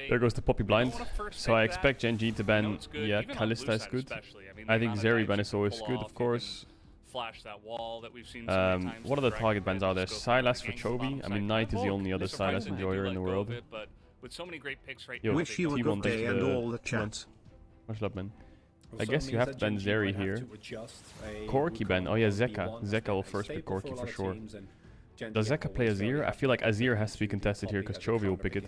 There goes the Poppy blind. So I expect Gen G to ban. Yeah, Kalista is good. I think Zeri ban is always good, of course. What other target bans are there? Sylas for Chovy. I mean, Knight is the only other Sylas enjoyer in the world. Yo, Wish you a good day and all the chat. Much love, man. I guess you have to ban Zeri here. Corki ban. Oh yeah, Zeka. Zeka will first pick Corki for sure. Does Zeka play Azir? I feel like Azir has to be contested here because Chovy will pick it.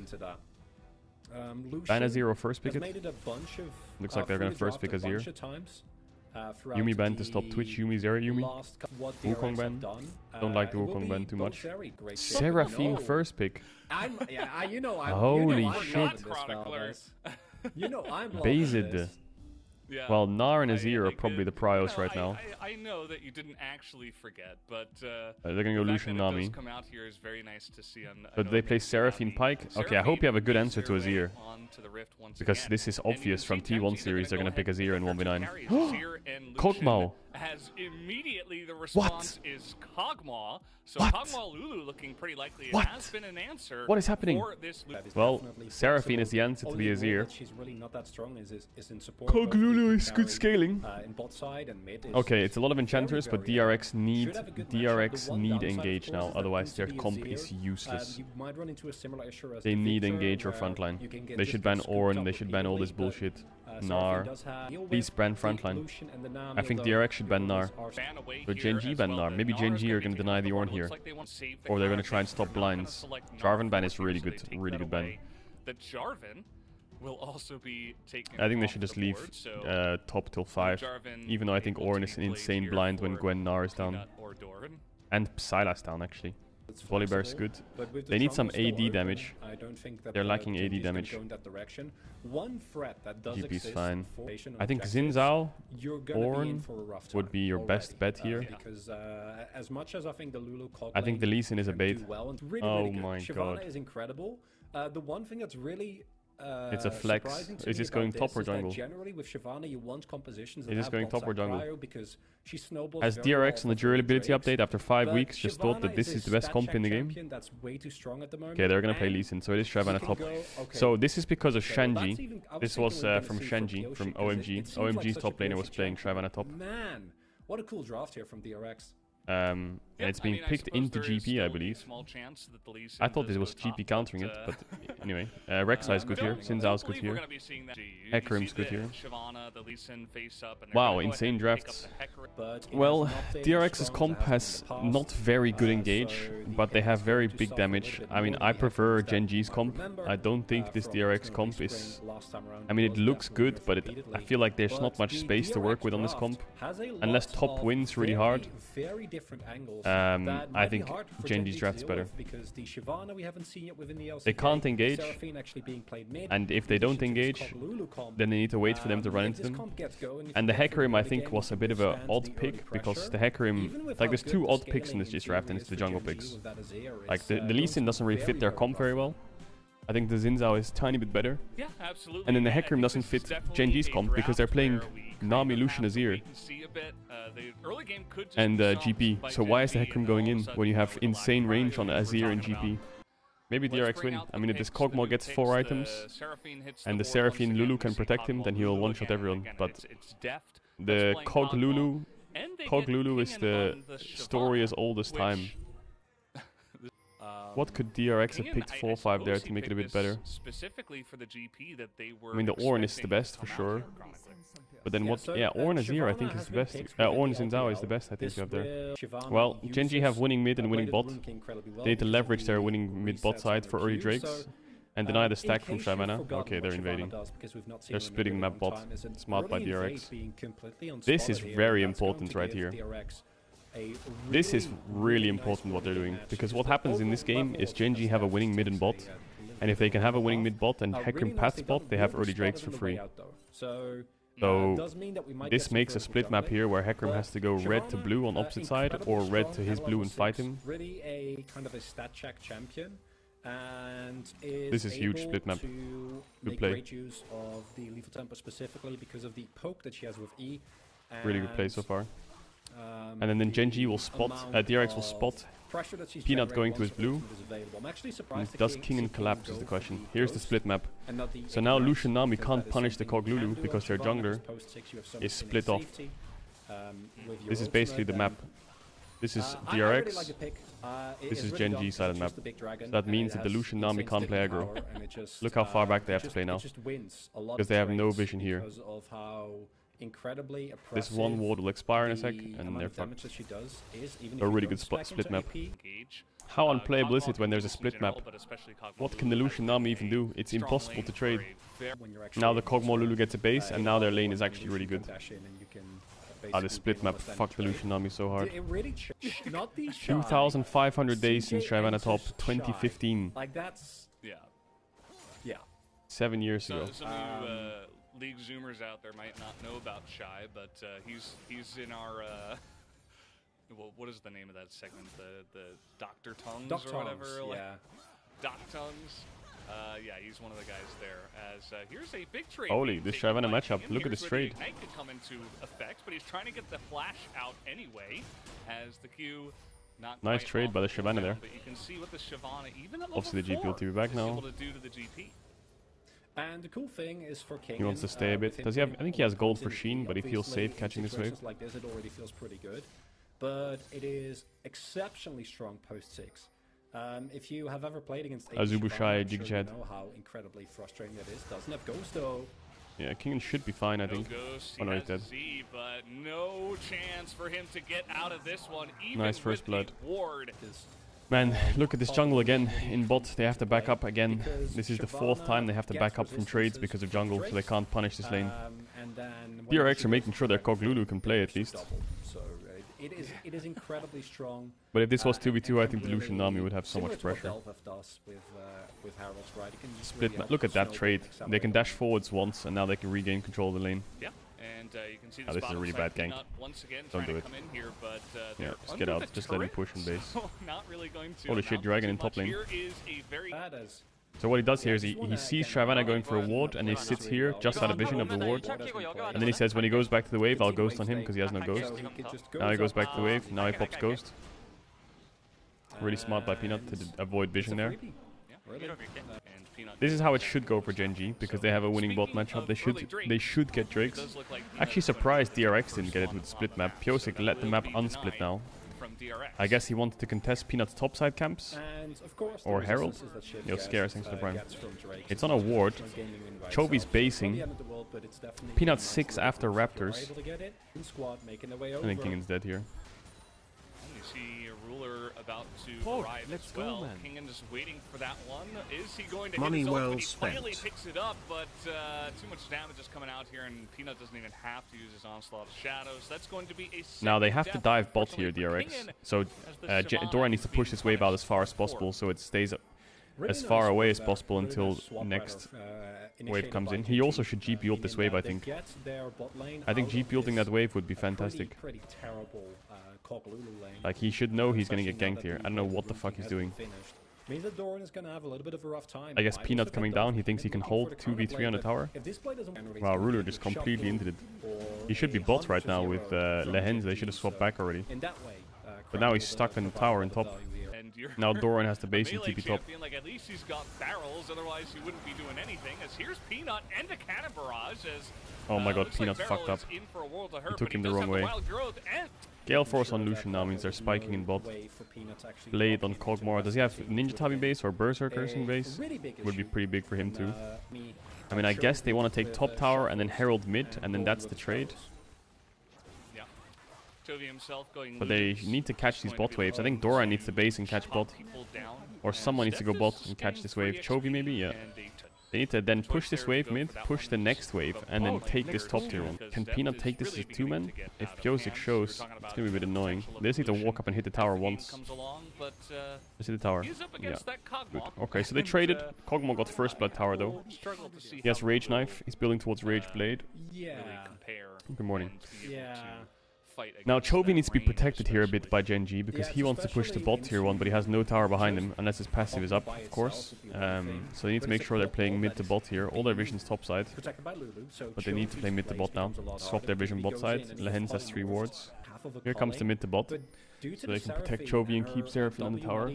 Ban Azir or first pick it? Looks like they're gonna first pick Azir. Yuumi ban to stop Twitch. Yuumi, Zeri, Yuumi. Wukong ban. Don't like the Wukong ban too much. Seraphine first pick. Holy shit. Bazed. Yeah. Well, Gnar and Azir are probably the prios right now. I know that you didn't actually forget, but they're gonna go Lucian Nami. Come out here is very nice to see on, but they play Seraphine Pyke? Okay, I hope you have a good answer to Azir. Because this is obvious from T1 series, they're gonna pick Azir in 1v9. Kog'Maw! Has immediately the response is Kog'Maw. So what? Kog'Maw Lulu looking pretty likely. What? It has been an answer. What is happening? Well, Seraphine is the answer to the Azir. Kog Lulu is good scaling. Okay, it's a lot of enchanters, but DRX need engage now, otherwise their comp is useless. They need engage or frontline. They should ban Ornn, they should ban all this bullshit. Gnar. Please ban frontline. I think DRX should ban Gnar. But Gen G ban Gnar. Maybe Gen G are going to deny the Ornn here. Or they're going to try and stop blinds. Jarvan ban is really good ban. Will also be taken. I think they should just leave top till 5. Even though I think Ornn is an insane blind when Gwen Gnar is down. And Sylas down actually. Volibear is good. They need some AD damage. They're lacking AD damage. GP is fine. I think Xin Zhao, Ornn would be your best bet here. I think the Lee Sin is a bait. Oh my god. It's a flex. Is this going top or jungle? Is this going top or jungle? Has DRX on the durability update after 5 weeks just thought that this is the best comp in the game? Okay, they're gonna play Lee Sin, so it is Shyvana top. So this is because of Shenji. This was from Shenji, from OMG. OMG's top laner was playing Shyvana top. Man, what a cool draft here from DRX. And it's being picked into GP, I believe. I thought this was GP countering it, but anyway. Rek'Sai is good here, Xin Zhao's good here, Hecarim's good here. Wow, insane drafts. Well, DRX's comp has not very good engage, but they have very big damage. I mean, I prefer Gen G's comp. I don't think this DRX comp is... I mean, it looks good, but I feel like there's not much space to work with on this comp. Unless top wins really hard. I think Gen G's draft's better. They can't engage, and if they don't engage, then they need to wait for them to run into them. And the Hecarim, I think, was a bit of an odd pick, because the Hecarim... Like, there's 2 odd picks in this draft, and it's the jungle picks. Like, the Lee Sin doesn't really fit their comp very well. I think the Xin Zhao is a tiny bit better. Yeah, absolutely. And then the Hecarim doesn't fit Gen G's comp, because they're playing Nami, Lucian, Azir. And GP. So why is the Hecarim going in when you have insane range on Azir and GP? Maybe DRX win. I mean, if this Kog'Maw gets 4 items, and the Seraphine Lulu can protect him, then he'll one-shot everyone. But the Kog Lulu is the story as old as time. What could DRX have picked 4-5 there to make it a bit better? I mean, the Ornn is the best for sure. But then what? Yeah, Ornn Azir I think is the best. Ornn Xin Zhao is the best I think you have there. Well, Gen G have winning mid and winning bot. They need to leverage their winning mid bot side for early Drakes. And deny the stack from Shyvana. Okay, they're invading. They're splitting map bot. Smart by DRX. This is very important right here. This is really important what they're doing, because what happens in this game is Gen G have a winning mid and bot, and if they can have a winning mid bot and Hecarim paths bot, they have early Drakes for free. So this makes a split map here where Hecarim has to go red to blue on opposite side, or red to his blue and fight him. Really a kind of a stat check champion, and this is huge split map. Good play. Great use of the lethal tempo specifically because of the poke that she has with E. Really good play so far. And then Genji will spot, DRX will spot Peanut going to his blue. Does King and collapse is the question. Here's the split map. So now Lucian Nami can't punish the Koglulu because their jungler is split off. This is basically the map. This is DRX. This is Genji sided map. So that means that the Lucian Nami can't play aggro. Look how far back they have to play now. Because they have no vision here. This one ward will expire in a sec, and they're fucked. A really good split map. How unplayable is it when there's a split map? What can the Lucian Nami even do? It's impossible to trade. Now the Kog'Maw Lulu gets a base, and now their lane is actually really good. Ah, the split map fucked the Lucian Nami so hard. 2,500 days since Shyvana top 2015. Like that's yeah. 7 years ago. Some new League Zoomers out there might not know about Shy, but he's in our well, what is the name of that segment? The Dr. Tongues or whatever. Yeah. Doc Tongues. Yeah, he's one of the guys there. As here's a big trade. Holy, this Shyvana matchup. Look at this trade. Ignite could come into effect, but he's trying to get the flash out anyway. As the Q. Not nice trade by the Shyvana there. But you can see what the Shyvana, even at obviously the GP will be back now. Able to do to the GP. And the cool thing is for King. He wants to stay a bit. Does he have? I think he has gold for Sheen, but he feels safe catching this wave. Like this, it already feels pretty good, but it is exceptionally strong post 6. If you have ever played against Azubushai, you Jigchad. know how incredibly frustrating that is. Doesn't have Ghost though. Yeah, King should be fine, I think. Ghost, oh no, he's dead. But no chance for him to get out of this one. Even nice first blood. Ward. Man, look at this jungle again. In bot, they have to back up again. This is the 4th time they have to back up from trades because of jungle, so they can't punish this lane. DRX are making sure their Koglulu can play at least. So it is incredibly strong. But if this was 2v2, I think the Lucian Nami would have so much pressure. Split. Look at that trade. They can dash forwards once, and now they can regain control of the lane. Yeah. And you can see this is a really bad gank. Don't do it. Here, but, yeah, just get out. Just let him push in base. So not really going to holy shit, Dragon in top lane. Very so what he does here is he sees Shyvana going for a ward, and he sits here just out of vision of the ward. And then he says when he goes back to the wave, I'll ghost on him because he has no ghost. Now he goes back to the wave. Now he pops ghost. Really smart by Peanut to avoid vision there. This is how it should go for Genji because they have a winning bot matchup. They should get Drakes. Actually surprised DRX didn't get it with the split map. Pyosik let the map unsplit now. I guess he wanted to contest Peanut's topside camps. Or Herald. Yo, Scare, thanks for the prime. It's on a ward. Chovy's basing. Peanut 6 after Raptors. I think Kingan's dead here. See a ruler about to arrive as well. Kingan just waiting for that one. Is he going to money hit his well ult? He spent. finally picks it up, but too much damage is coming out here, and Peanut doesn't even have to use his Onslaught of Shadows. That's going to be a now they have to dive bot here, DRX. So Dora needs to push this wave out as far as possible, so it stays as far away as possible until next wave comes in. He also should GP ult this wave, I think. I think GP ulting that wave would be fantastic. Like, he should know he's gonna get ganked here. I don't know what the fuck he's doing. I guess Peanut coming down, he thinks he can hold 2v3 on the tower. Wow, Ruler just completely ended it. He should be bot right now with Lehens. They should have swapped back already. But now he's stuck in the tower on top. Now Doran has to base and TP top. Like, at least he's got barrels, otherwise he wouldn't be doing anything. As here's Peanut and a Cannon Barrage as oh my god, Peanut fucked up. He took him the wrong way. Gale Force on Lucian now means they're spiking in bot. Blade on Kog'Maw. Does he have Ninja Tabi base or Berserkers in base? Would be pretty big for him too. I mean, I guess they want to take top tower and then Herald mid, and then that's the trade. But they need to catch these bot waves. I think Dora needs to base and catch bot. Or someone needs to go bot and catch this wave. Chovy maybe? Yeah. They need to then push this wave mid, push the next wave, and then take this top tier one. Can Peanut take this as 2-man? If Pyosik shows, it's gonna be a bit annoying. They just need to walk up and hit the tower once. Let's hit the tower. Yeah. Good. Okay, so they traded. Kog'Maw got first blood tower though. He has Rage Knife. He's building towards Rage Blade. Good morning. Now Chovy needs to be protected here a bit by Genji because he wants to push the bot tier 1, but he has no tower behind him unless his passive is up, of course. So they need to make sure they're playing mid to bot here. All their vision's top side, but they need to play mid to bot now. Swap their vision bot side. Lehens has 3 wards. of a Here comes the mid to bot. So they can protect Chovy and keep Seraphine on the tower.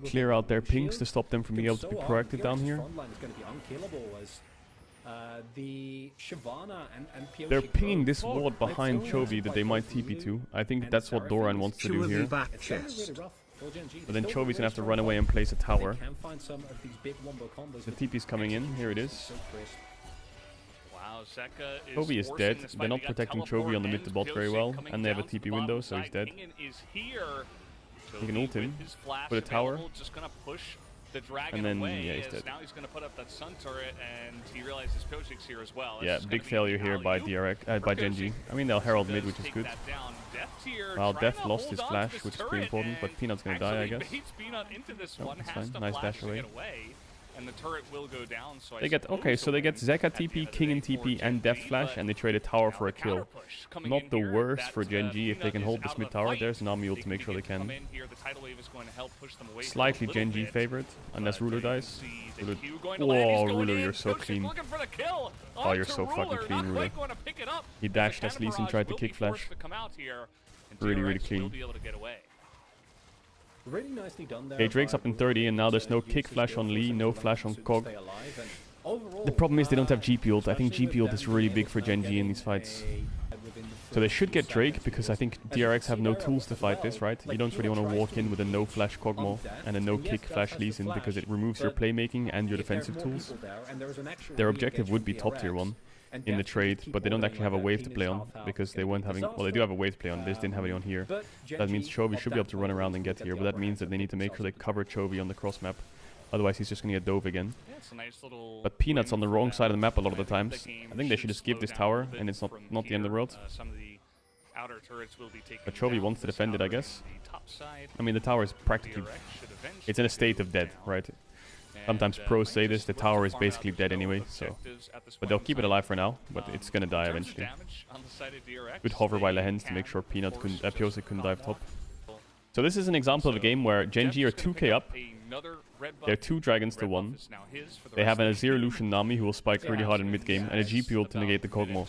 Clear out their pings to stop them from being able to be proactive down here. They're pinging this ward behind Chovy that they might TP to. I think that's what Doran wants to do here. But then Chovy's gonna have to run away and place a tower. The TP's coming in. Here it is. Chovy is dead. They're not protecting Chovy on the mid to bot very well, and they have a TP window, so he's dead. You can ult him, put a tower, and then yeah, he's dead. Now he's going to put up that sun turret, and he realizes Pojik's here as well. Yeah, big failure here by by Gen.G. I mean, they'll herald mid, which is good. Well, Death lost his flash, which is pretty important, but Peanut's going to die, I guess. Oh, that's fine. Nice dash away. And the turret will go down, so they get okay, so they get Zeka TP, King in TP, and Death Flash, and they trade a tower for a kill. Not the worst for Gen.G if they can hold this mid tower. There's Nami ult to make sure they can. Slightly Gen.G favorite, unless Ruler dies. Whoa, Ruler, you're so clean. Oh, you're so fucking clean, Ruler. He dashed as Lee Sin tried to kick Flash. Really, really clean. Really nicely done there. Okay, Drake's up in 30, and now there's no kick flash on Lee, no flash on Kog. The problem is they don't have GP ult. I think GP ult is really big for Gen.G in these fights. So they should get Drake, because I think DRX have no tools to fight this, right? You don't really want to walk in with a no flash Kog'Maw and a no kick flash Lee Sin, because it removes your playmaking and your defensive tools. Their objective would be top tier 1 in the trade, but they don't actually have a wave to play on, because they weren't having, well, they do have a wave to play on, they just didn't have any on here. That means Chovy should be able to run around and get here, but that means that they need to make sure they cover Chovy on the cross map, otherwise he's just gonna get dove again. But Peanut's on the wrong side of the map a lot of the times. I think they should just give this tower, and it's not the end of the world. But Chovy wants to defend it, I guess. I mean, the tower is practically, it's in a state of dead, right? Sometimes pros say this, the tower is basically dead anyway, so... But they'll keep it alive for now, but it's gonna die eventually. Good hover by Lehends to make sure Pyosik couldn't dive top. So this is an example of a game where Gen.G are 2k up, they're 2 dragons to 1, they have an Azir Lucian Nami who will spike really hard in mid game, and a GP ult to negate the Kog'Maw.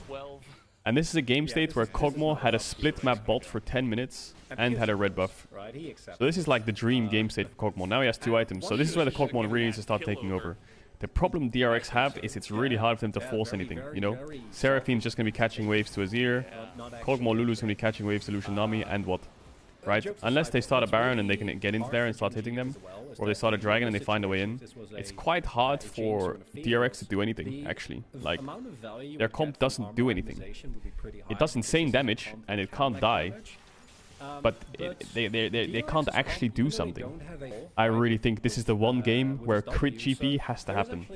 And this is a game state where Kog'Maw had a split map bot for 10 minutes and had a red buff. So this is like the dream game state for Kog'Maw. Now he has 2 items, so this is where the Kog'Maw really needs to start taking over. The problem DRX have is it's really hard for them to force anything, you know? Seraphine's just going to be catching waves to Azir, Kog'Maw Lulu's going to be catching waves to Lucian Nami, and what? Right? Unless they start a Baron and they can get into there and start hitting them, or they start a Dragon and they find a way in, it's quite hard for DRX to do anything, actually. Like, their comp doesn't do anything. It does insane damage, and it can't die, but they can't actually do something. I really think this is the one game where crit GP has to happen.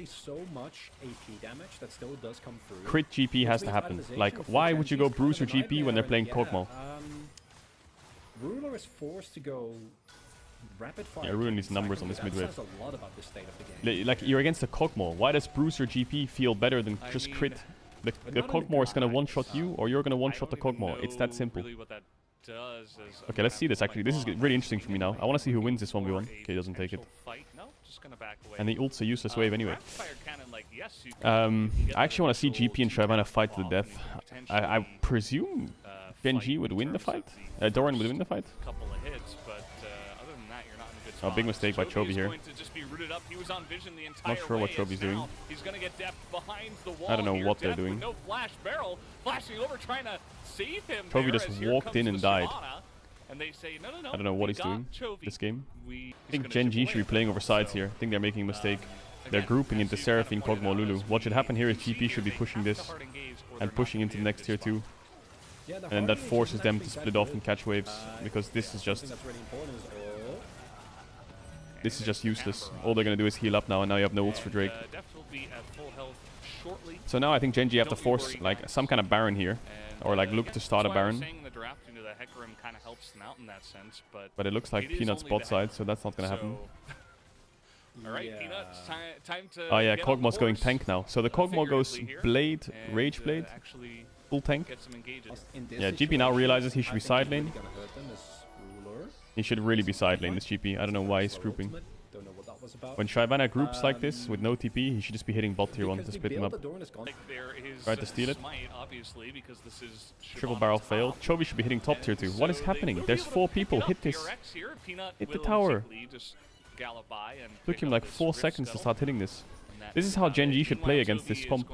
Crit GP has to happen. Like, why would you go Bruiser GP when they're playing Kog'Maw? Ruler is forced to go rapid fire. Yeah, Ruler needs numbers on this mid wave. Like, you're against a Kog'Maw. Why does Bruiser GP feel better than just crit? The Kog'Maw is gonna one-shot you, or you're gonna one-shot the Kog'Maw. It's that simple. Okay, let's see this actually. This is really interesting for me now. I want to see who wins this 1v1. Okay, he doesn't take it. And the ult's a useless wave anyway. I actually want to see GP and Shyvana fight to the death. I presume Gen.G would win the fight? Doran would win the fight? Oh, big mistake by Chovy here. Not sure what Chovy's doing. I don't know what they're doing. Chovy just walked in and died. I don't know what he's doing this game. I think Gen.G should be playing over sides here. I think they're making a mistake. They're grouping into Seraphine, Kog'Maw, Lulu. What should happen here is GP should be pushing this and pushing into the next tier 2. And then that forces them to split off and catch waves, because this is just useless. All they're gonna do is heal up now, and now you have no ults for Drake. So now I think Gen.G have to force like some kind of Baron here, or like look to start a Baron. But it looks like Peanut's bot side, so that's not gonna happen. Oh yeah, Kog'Maw's going tank now. So the Kog'Maw goes Blade, Rage Blade, full tank. Yeah, GP now realizes he should be side lane. He should really be side lane, this GP. I don't know why he's grouping. was about. When Shyvana groups like this with no TP, he should just be hitting bot tier 1 to split them up. Right to steal it. Triple barrel failed. Chovy should be hitting top tier 2. What is happening? There's 4 people. Hit this. Hit the tower. Took him like 4 seconds to start hitting this. This is how Gen G should play against this comp.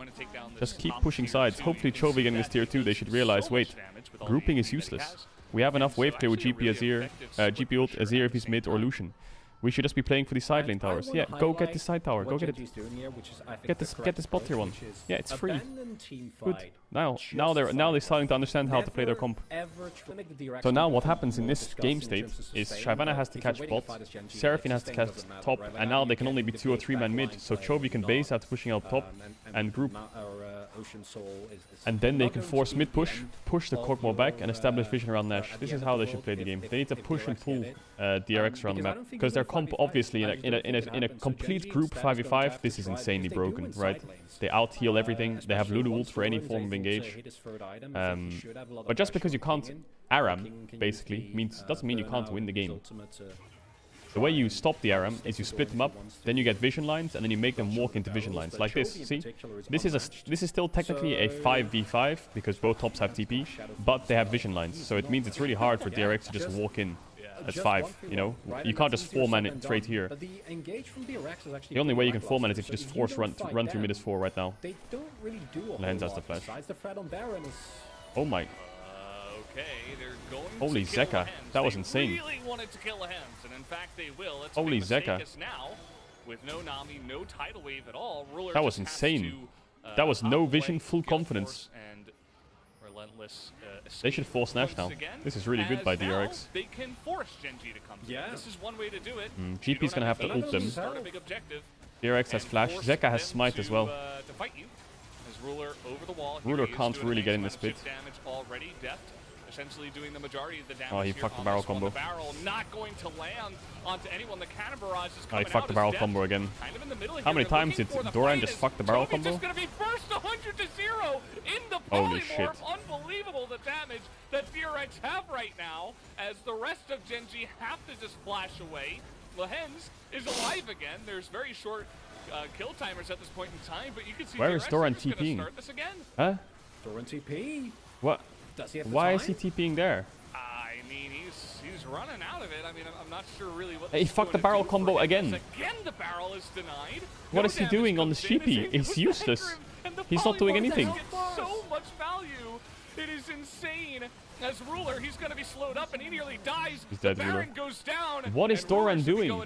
Just keep pushing sides. Hopefully Chovy getting this tier 2, they should realize, wait, grouping is useless. We have enough wave clear with GP Azir, GP ult, Azir if he's mid, or Lucian. We should just be playing for these side lane towers. Yeah, go get this side tower. Go get it. Get this bot tier 1. Yeah, it's free. Good. Now they're starting to understand how to play their comp. So now what happens in this game state is Shyvana has to catch bot, Seraphine has to catch top, and now they can only be 2 or 3 man mid. So Chovy can base after pushing out top and group. And then they can force mid push the Kog'Maw back, and establish vision around Nash. This is how they should play the game. They need to push and pull DRX around the map, because their comp obviously in a complete group 5v5, this is insanely broken, right? They out heal everything. They have Lulu ult for any form of engage. But just because you can't ARAM basically doesn't mean you can't win the game. The way you stop the ARAM is you split them up, then you get vision lines, and then you make them walk into vision lines like this. See, this is still technically a 5v5 because both tops have TP, but they have vision lines. So it means it's really hard for DRX to just walk in. That's 5, you know? You can't just 4-man it straight here. The only way you can 4-man is if you just force run through mid is 4 right now. Lehends has the flash. Oh my. Holy Zeka, that was insane. Holy Zeka. That was insane. That was no vision, full confidence. They should force Nash now. This is really good by DRX. GP's gonna have to ult them. DRX has flash. Zeka has smite as well. Ruler can't really get in this pit. Essentially doing the majority of the damage. Oh, he fucked the barrel combo. Not going to land onto anyone. The Canberra is coming. Oh, he fucked the barrel combo again. Kind of in the middle here. How many times did Doran just fuck the barrel combo? Just gonna be first 100 to 0 in the Holy shit. Unbelievable the damage that DRX have right now, as the rest of Gen G have to just flash away. Lehends is alive again. There's very short kill timers at this point in time, but you can see where is Doran TPing? Huh? Doran TP? What? Why is he TPing there? I mean, he's running out of it. I mean, I'm not sure really what. He fucked the barrel combo again. Again, the barrel is denied. What is he doing on this GP? It's useless. He's not doing anything. So much value. It is insane. As Ruler, he's going to be slowed up and he nearly dies. He's dead, Ruler. Goes down. What is Doran doing?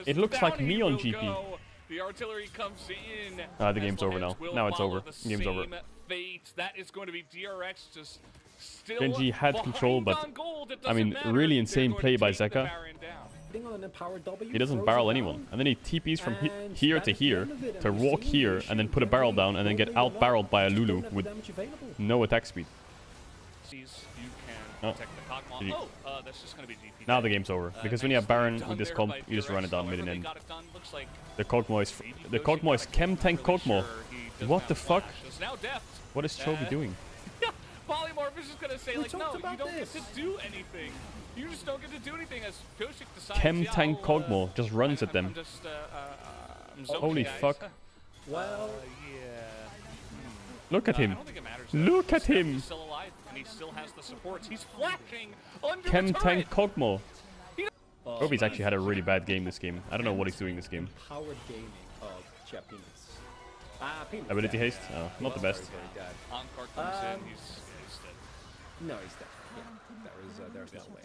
It looks like me on GP. The artillery comes in. The game's over now. Now it's over. The game's over. That is going to be DRX just still Gen G had control, but I mean, really insane play by Zeka. He doesn't barrel anyone, and then he TPs from here to here to walk here, and then put a barrel down, and then get out barreled by a Lulu with no attack speed. Oh. Now the game's over, because when you have Baron with this comp, you just run it down mid and end. The Kog'Maw is Chem Tank Kog'Maw. What the fuck? What is Chovy doing? Polymorph is just gonna say like, no, you don't get to do anything. You just don't get to do anything as Koshik decides. Chem Tank Kog'Maw just runs at them. Holy fuck. Well, yeah. Look at him. Look at him. Chem Tank Kog'Maw. Chovy's actually had a really bad game this game. I don't know what he's doing this game. Ability haste? Oh, not the best. No, he's dead. There's no way.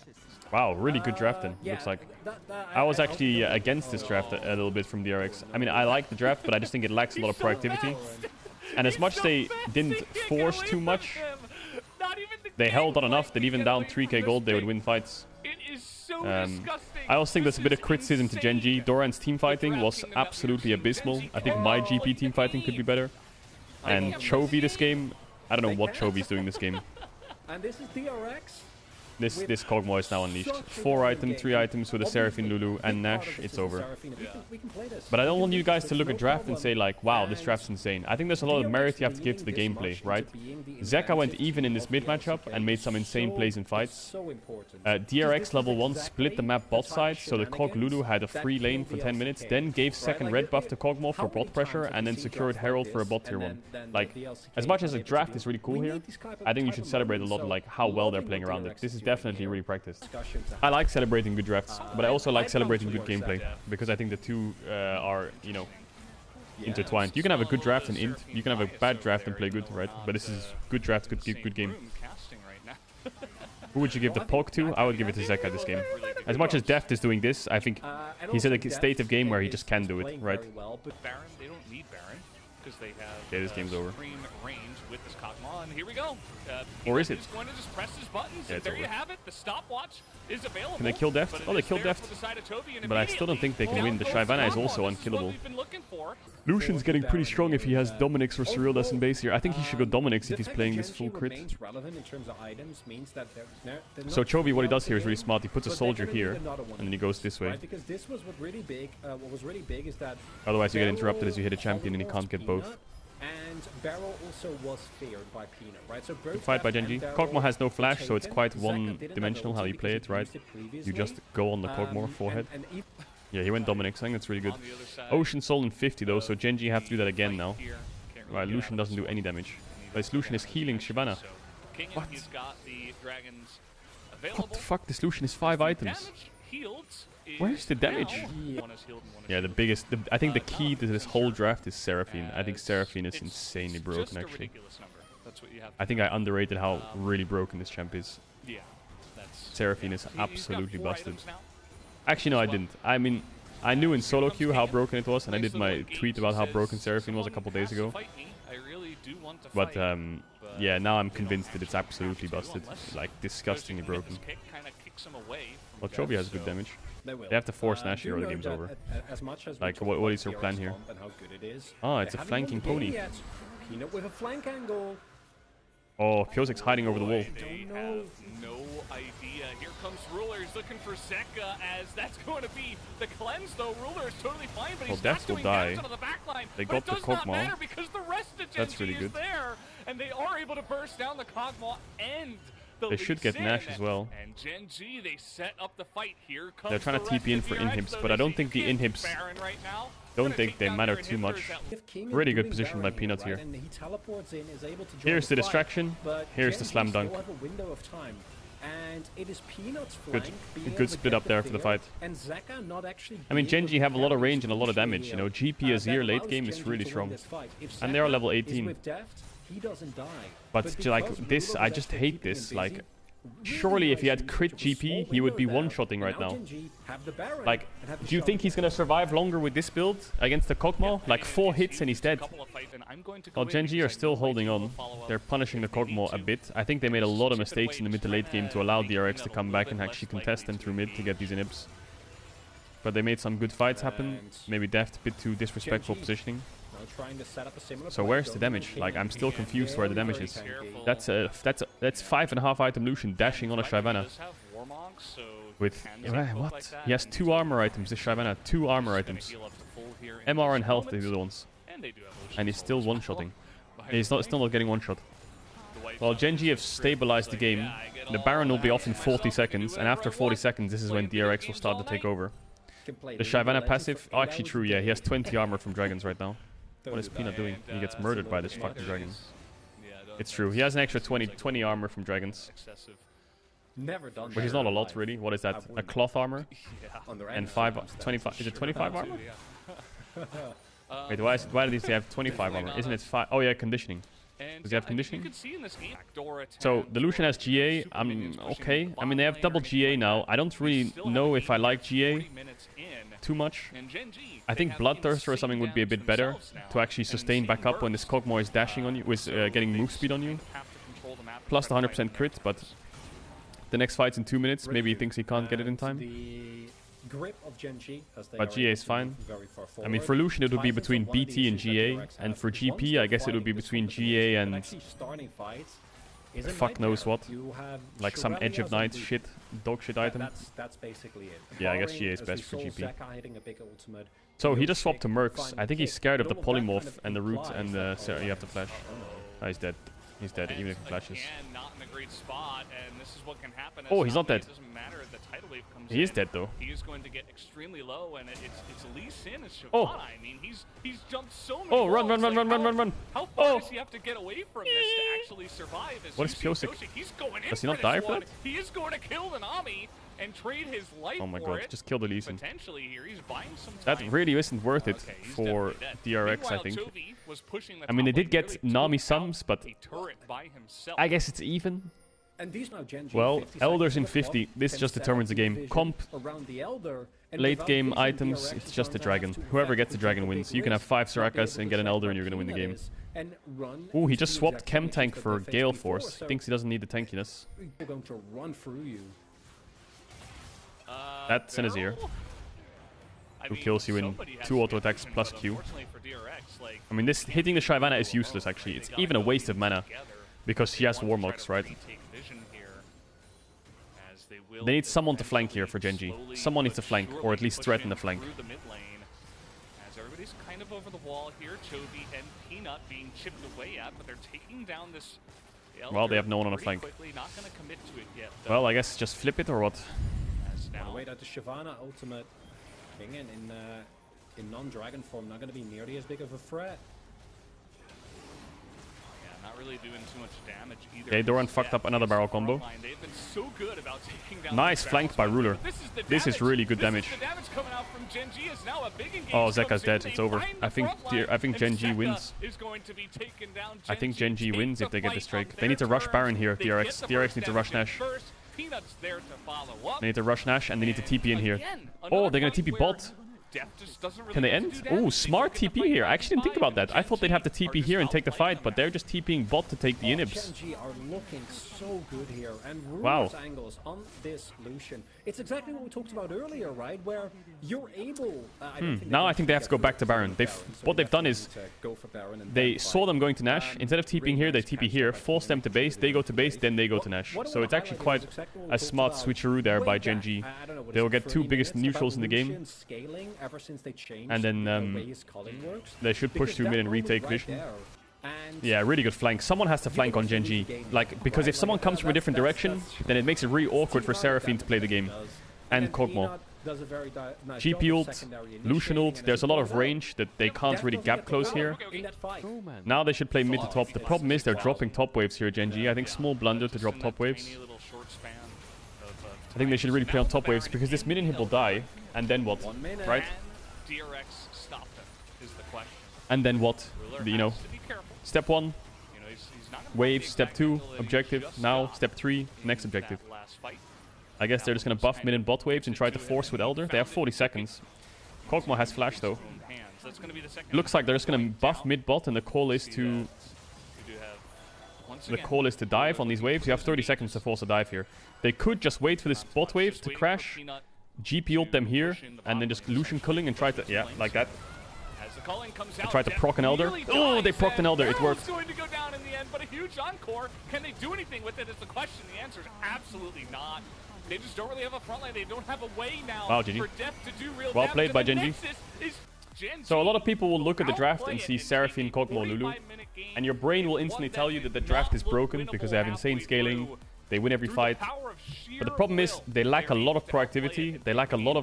Wow, really good draft then, looks like. I was actually against this draft a little bit from DRX. I mean, I like the draft, but I just think it lacks a lot of proactivity. And as much as they didn't force too much, they held on enough that even down 3k gold, they would win fights. I also think there's a bit of criticism to Gen G. Doran's teamfighting was absolutely abysmal. I think my GP teamfighting could be better. And Chovy this game, I don't know what Chovy's doing this game. And this is DRX. This Kog'Maw is now unleashed. 4 items, 3 items with a Seraphine Lulu and Nash, it's over. But I don't want you guys to look at draft and say like, wow, this draft's insane. I think there's a lot of merit you have to give to the gameplay, right? Zeka went even in this mid matchup and made some insane plays in fights. DRX level 1 split the map bot side, so the Kog Lulu had a free lane for 10 minutes, then gave second red buff to Kog'Maw for bot pressure, and then secured Herald for a bot tier 1. Like, as much as a draft is really cool here, I think you should celebrate a lot of like how well they're playing around it. This is definitely really practiced. I like celebrating good drafts, but I also like celebrating good gameplay, because I think the two are, you know, intertwined. You can have a good draft and int, you can have a bad draft and play good, right? But this is good draft, good game. Who would you give the poke to? I would give it to Zeka this game. As much as Deft is doing this, I think he's at a state of game where he just can do it, right? Baron, they don't need Baron because they have this game's over. Range with this Kog'Maw, and here we go. Or is it? He's going to just press his buttons, Yeah, and there over. you have it. The stopwatch is available. Can they kill Deft? Oh, they killed Deft. But I still don't think they can win. The Shyvana is also unkillable. Lucian's getting pretty strong if he has Dominix or Cyrildas in base here. I think he should go Dominix if he's playing this full crit. So Chovy, what he does here is really smart. He puts a soldier here, and then he goes this way. Because this was what was really big is that Otherwise you get interrupted as you hit a champion and he can't get both. And Barrel also was feared by Peanut, right? So Good fight by Genji. Kog'Maw has no flash, so it's quite one-dimensional how you play it, right? You just go on the Kog'Maw forehead. Yeah, he went Dominix. I think that's really good. Ocean Soul in 50 though, so Genji have to do that again now. Right, Lucian doesn't do any damage. But Lucian is healing Shyvana. What? What the fuck? This Lucian is 5 items. Where's the damage? Yeah, the biggest... I think the key to this whole draft is Seraphine. I think Seraphine is insanely broken, actually. I think I underrated how really broken this champ is. Seraphine is absolutely busted. Actually, no, I didn't. I mean, I knew in solo queue how broken it was, and I did my tweet about how broken Seraphine was a couple days ago. But, yeah, now I'm convinced that it's absolutely busted. Like, disgustingly broken. Well, Chovy has good damage. They have to force Nash here or the game's over. Like, what is your plan here? Ah, it's a flanking pony. Peanut with a flank angle. Oh, Pyozik's hiding over the wall. They have no idea. Here comes Rulers looking for Zeka, as that's going to be the cleanse, though. Ruler is totally fine, but he's not doing damage onto the backline. They got the Kog'Maw. Because the rest of That's really good. is there, and they are able to burst down the Kog'Maw and they should get Nash as well. And Gen G, they set up the fight. Here comes they're trying to TP in for inhibs, but I don't think the inhibs don't think they matter too much. Really good position by Peanut here. Here's the distraction. Here's the slam dunk. Good split up there for the fight. I mean, Genji have a lot of range and a lot of damage. You know, GP Azir late game is really strong, and they are level 18. But like this, I just hate this. Like, surely if he had crit GP, he would be one-shotting right now. Like, do you think he's gonna survive longer with this build against the Kog'Maw? Like 4 hits and he's dead. Well, Genji are still holding on. They're punishing the Kog'Maw a bit. I think they made a lot of mistakes in the mid to late game to allow DRX to come back and actually contest them through mid to get these inhibs. But they made some good fights happen. Maybe Deft a bit too disrespectful positioning. So where's the damage? Like, I'm still confused where the damage is. That's 5.5 item Lucian dashing on a Shyvana. With what? He has 2 armor items. This Shyvana, 2 armor items. MR and health, they do the ones. And he's still one-shotting. He's still not getting one-shot. Well, Genji have stabilized the game. The Baron will be off in 40 seconds, and after 40 seconds, this is when DRX will start to take over. The Shyvana passive, oh, actually true, yeah, he has 20 armor from dragons right now. What is Peanut doing? He gets murdered by this fucking dragon. It's true, he has an extra 20 armor from dragons. Which is not a lot, really. What is that? A cloth armor? And 25, is it 25 armor? Wait, why do these have 25 armor? Isn't it 5? Oh yeah, conditioning. Does he have conditioning? So, the Lucian has GA, okay. I mean, they have double GA now. I don't really know if I like GA too much. I think Bloodthirster or something would be a bit better to actually sustain back up when this Kog'Maw is dashing on you, with getting move speed on you. Plus the 100% crit, but the next fight's in 2 minutes. Maybe he thinks he can't get it in time. But GA is fine. I mean, for Lucian it would be between BT and GA, and for GP I guess it would be between GA and fuck knows what. Like some Edge of Night shit, dog shit item. That's basically it. Yeah, I guess GA is best for GP. Hitting a big ultimate. So he just swapped to Mercs. I think he's scared of the polymorph and the root and the... So you have to flash. Oh, he's dead. He's dead, even if he flashes. Not in a great spot, and this is what can happen. Oh, he's not dead. It doesn't matter if the tidal wave comes He is dead though. He is going to get extremely low, and it's Lee Sin as Shyvana. Oh. I mean, he's jumped so many. Oh, run. How far does he have to get away from this to actually survive? What is Pyosik? He's going in. Does he not die for that? He is going to kill the Nami and trade his life. Oh my god, just kill the Lee Sin. Potentially here, he's buying some That time. really isn't worth it for DRX, I think. I mean, they did get Nami sums, but I guess it's even. Well, Elder's in 50. This just determines the game. Comp, late game items, it's just a dragon. Whoever gets the dragon wins. You can have 5 Sorakas and get an Elder and you're gonna win the game. Ooh, he just swapped Chem Tank for Gale Force. Thinks he doesn't need the tankiness. That's Senazir, who kills you in 2 auto attacks plus Q. I mean, this hitting the Shyvana is useless actually. It's even a waste of mana because she has Warmocks, right? They need someone to flank here for Genji. Someone needs to flank, or at least threaten the flank. As everybody's kind of over the wall here, Chovy and Peanut being chipped away at, but they're taking down this. Well, they have no one on the flank. Not going to commit to it yet. Well, I guess just flip it or what? Now, wait out the Shyvana ultimate. Again, in non-dragon form, not going to be nearly as big of a threat. Yeah, not really doing too much damage either. Okay, Doran fucked up another barrel combo. They've been so good about taking down nice flank by Ruler. This is really good damage. Oh, Zeka's dead. It's over. I think Genji wins. I think Genji wins if they get this Drake. They need to rush Baron here, DRX. DRX need to rush Nash. They need to rush Nash and they need to TP in here. Oh, they're gonna TP bot. Can they end? Oh, smart TP here. I actually didn't think about that. I thought they'd have to TP here and take the fight, but they're just TPing bot to take the inhibs. Genji are looking so good here, and wow. Angles on this Lucian. It's exactly what we talked about earlier, right? Where you're able. Now I think they have to go back to Baron. What they've done is they saw them going to Nash. Instead of TPing here, they TP here, force them to base. They go to base, then they go to Nash. So it's actually quite a smart switcheroo there by Genji. They'll get 2 biggest neutrals in the game. And then they should push through mid and retake Vision. Yeah, really good flank. Someone has to flank on Genji. Like, because if someone comes from a different direction, then it makes it really awkward for Seraphine to play the game. And Kog'Maw. GP ult, Lucian ult, there's a lot of range that they can't really gap close here. Now they should play mid to top. The problem is they're dropping top waves here, Genji. I think small blunder to drop top waves. I think they should really play on top waves because this mid inhib will die. And then what? Right? And then what? You know, step 1, wave, step 2, objective, now step 3, next objective. I guess they're just gonna buff mid and bot waves and try to force with Elder. They have 40 seconds. Kog'Maw has flash though. Looks like they're just gonna buff mid bot and the call is to... The call is to dive on these waves. You have 30 seconds to force a dive here. They could just wait for this bot wave to crash, GP ult them here, and then just Lucian culling and try to... Yeah, like that. They tried to proc an Elder. Oh, they procced an Elder. It worked. Going to go down in the end, but a huge encore. Can they do anything with it is the question. The answer is absolutely not. They just don't really have a front line. They don't have a way now for Deft to do real well played by Genji. Genji. So a lot of people will look at the draft and see Seraphine, Kog'Maw, Lulu, and your brain will instantly tell you that the draft is broken because they have insane scaling. They win every fight. But the problem is they lack a lot of proactivity. They lack a lot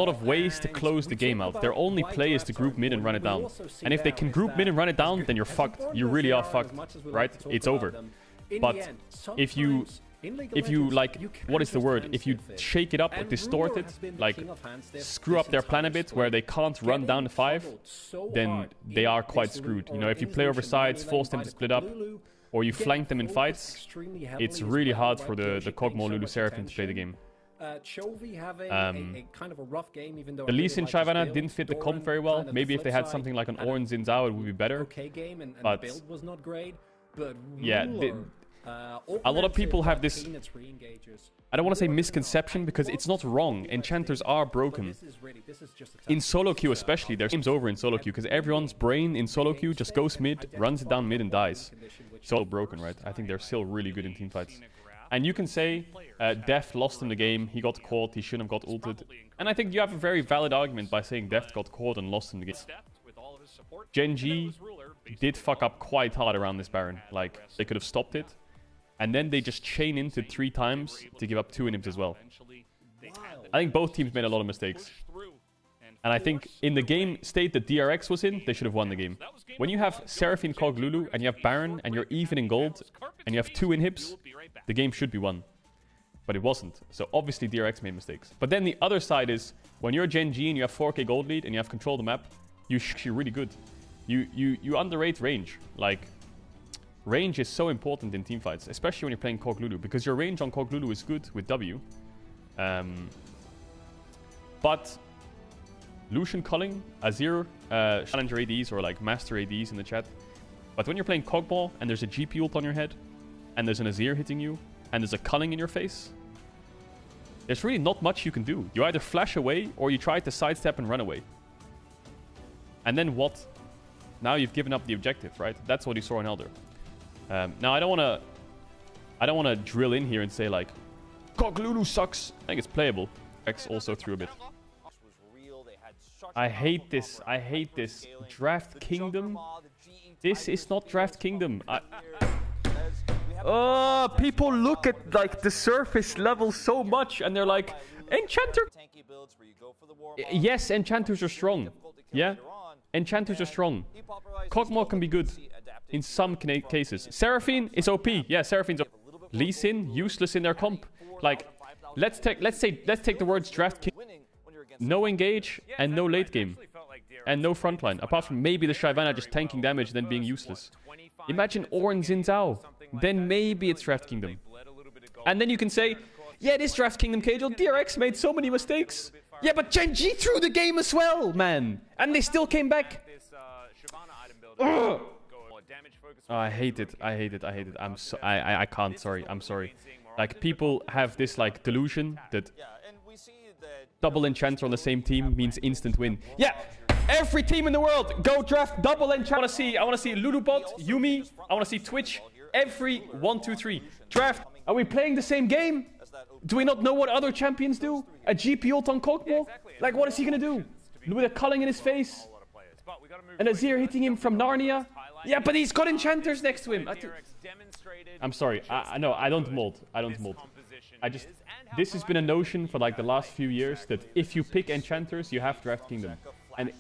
of ways to close the game out. Their only play is to group mid and run it down. And if they can group mid and run it down, then you're fucked. You really are fucked, right? It's over. But if you like, what is the word? If you shake it up or distort it, like screw up their plan a bit where they can't run down the 5, then they are quite screwed. You know, if you play over sides, force them to split up, or you flank them in fights, it's really hard for the Kog'Maw, Lulu, Seraphine to play the game. Chovy having a kind of a rough game, even though the Lee Sin Shyvana didn't fit the comp very well. Maybe if they had something like an Ornn Xin Zhao, it would be better. Okay game, and the build was not great, but yeah, a lot of people have this, I don't want to say misconception because it's not wrong. Enchanters are broken. In solo queue especially, their game's over in solo queue because everyone's brain in solo queue just goes mid, runs it down mid and dies. so broken, right? I think they're still really good in team fights. And you can say Deft lost in the game, he got caught, he shouldn't have got ulted. And I think you have a very valid argument by saying Deft got caught and lost in the game. Gen G did fuck up quite hard around this Baron. Like, they could have stopped it. And then they just chain into 3 times to give up 2 inhibs as well. I think both teams made a lot of mistakes. And I think in the game state that DRX was in, they should have won the game. When you have Seraphine, Kog, Lulu, and you have Baron, and you're even in gold, and you have 2 inhibs, the game should be won. But it wasn't. So obviously DRX made mistakes. But then the other side is, when you're Gen G and you have 4k gold lead, and you have control of the map, you're actually really good. You underrate range. Like, range is so important in teamfights, especially when you're playing Kog Lulu, because your range on Kog Lulu is good with W. But Lucian Culling, Azir, Challenger ADs or like Master ADs in the chat. But when you're playing Cogball and there's a GP ult on your head, and there's an Azir hitting you, and there's a Culling in your face, there's really not much you can do. You either flash away or you try to sidestep and run away. And then what? Now you've given up the objective, right? That's what you saw in Elder. Now I don't want to drill in here and say like, Kog Lulu sucks. I think it's playable. X also threw a bit. I hate this. I hate this. Draft Kingdom. This is not Draft Kingdom. People look at like the surface level so much and they're like, Enchanter. Yes, Enchanters are strong. Yeah, Enchanters are strong. Kog'Maw can be good in some cases. Seraphine is OP. Yeah, Seraphine's OP. Lee Sin, useless in their comp. Like, let's take the words Draft King. No engage and no late game. And no frontline. Apart from maybe the Shyvana just tanking damage and then being useless. Imagine Ornn Xin Zhao. Then maybe it's Draft Kingdom. And then you can say, yeah, it is Draft Kingdom, Kagel. DRX made so many mistakes. Yeah, but Gen G threw the game as well, man. And they still came back. Oh, I hate it. I hate it. I hate it. I can't. Sorry. I'm sorry. Like, people have this like delusion that double Enchanter on the same team means instant win. Yeah, every team in the world go draft double Enchanter. I want to see Lulubot, Yuumi. I want to see Twitch. Every 1, 2, 3 draft. Are we playing the same game? Do we not know what other champions do? A GP ult on Kog'Maw? Like, what is he gonna do? With a Culling in his face? And Azir hitting him from Narnia? Yeah, but he's got Enchanters next to him. I'm sorry. I don't mold. I don't mold. This has been a notion for like the last few years that if you pick Enchanters, you have Draft Kingdom. And